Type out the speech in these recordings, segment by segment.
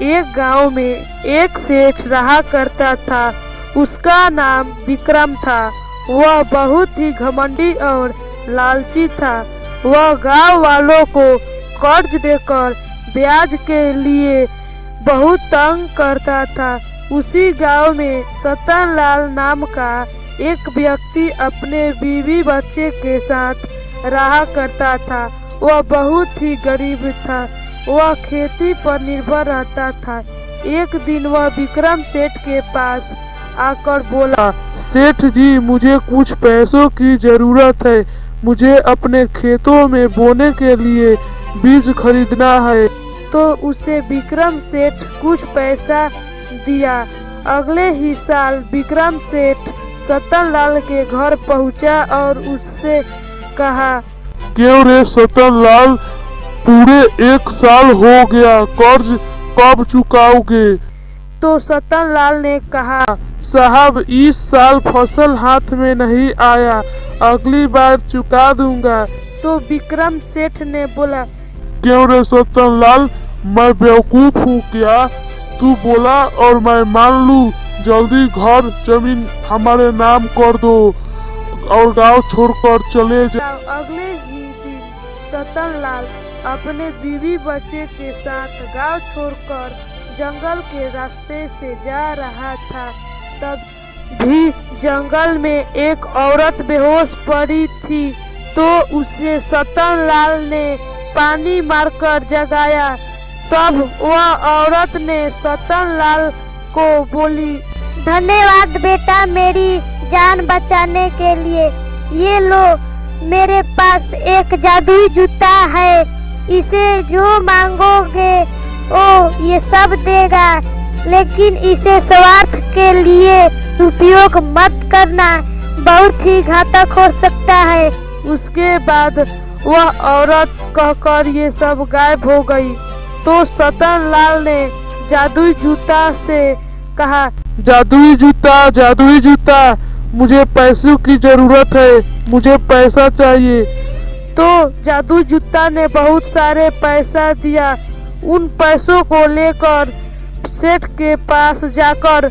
एक गांव में एक सेठ रहा करता था। उसका नाम विक्रम था। वह बहुत ही घमंडी और लालची था। वह गांव वालों को कर्ज देकर ब्याज के लिए बहुत तंग करता था। उसी गांव में सतन लाल नाम का एक व्यक्ति अपने बीवी बच्चे के साथ रहा करता था। वह बहुत ही गरीब था। वह खेती पर निर्भर रहता था। एक दिन वह विक्रम सेठ के पास आकर बोला, सेठ जी, मुझे कुछ पैसों की जरूरत है। मुझे अपने खेतों में बोने के लिए बीज खरीदना है। तो उसे विक्रम सेठ कुछ पैसा दिया। अगले ही साल विक्रम सेठ सतन लाल के घर पहुंचा और उससे कहा, क्यों रे सतन लाल, पूरे 1 साल हो गया, कर्ज कब चुकाओगे? तो सतन लाल ने कहा, साहब, इस साल फसल हाथ में नहीं आया, अगली बार चुका दूंगा। तो विक्रम सेठ ने बोला, क्यों रे सतन लाल, मैं बेवकूफ हूँ क्या? तू बोला और मैं मान लूं। जल्दी घर जमीन हमारे नाम कर दो और गांव छोड़कर चले जाओ। अगले ही दिन सतन लाल अपने बीवी बच्चे के साथ गांव छोड़कर जंगल के रास्ते से जा रहा था। तब भी जंगल में एक औरत बेहोश पड़ी थी। तो उसे सतन लाल ने पानी मारकर जगाया। तब वह औरत ने सतन लाल को बोली, धन्यवाद बेटा, मेरी जान बचाने के लिए। ये लो, मेरे पास एक जादुई जूता है। इसे जो मांगोगे वो ये सब देगा, लेकिन इसे स्वार्थ के लिए उपयोग मत करना, बहुत ही घातक हो सकता है। उसके बाद वह औरत कहकर ये सब गायब हो गई। तो सतन लाल ने जादुई जूता से कहा, जादुई जूता, जादुई जूता, मुझे पैसों की जरूरत है, मुझे पैसा चाहिए। तो जादुई जूता ने बहुत सारे पैसा दिया। उन पैसों को लेकर सेठ के पास जाकर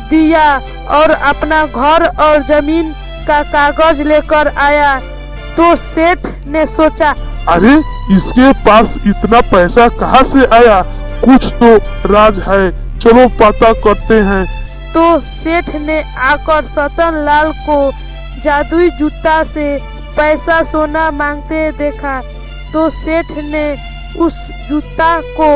दिया और अपना घर और जमीन का कागज लेकर आया। तो सेठ ने सोचा, अरे, इसके पास इतना पैसा कहाँ से आया? कुछ तो राज है, चलो पता करते हैं। तो सेठ ने आकर सतन लाल को जादुई जूता से पैसा सोना मांगते देखा। तो सेठ ने उस जूता को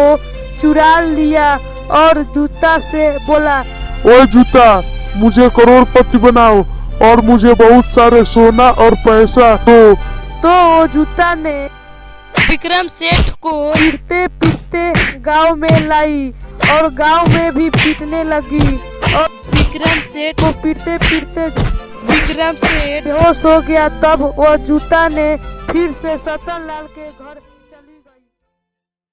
चुरा लिया और जूता से बोला, ओए जूता, मुझे करोड़पति बनाओ और मुझे बहुत सारे सोना और पैसा दो। तो वो जूता ने विक्रम सेठ को पीटते पीटते गांव में लाई और गांव में भी पीटने लगी। और विक्रम सेठ को पीटते पीटते विक्रम सेठ बेहोश हो गया। तब वह जूता ने फिर से सतन लाल के घर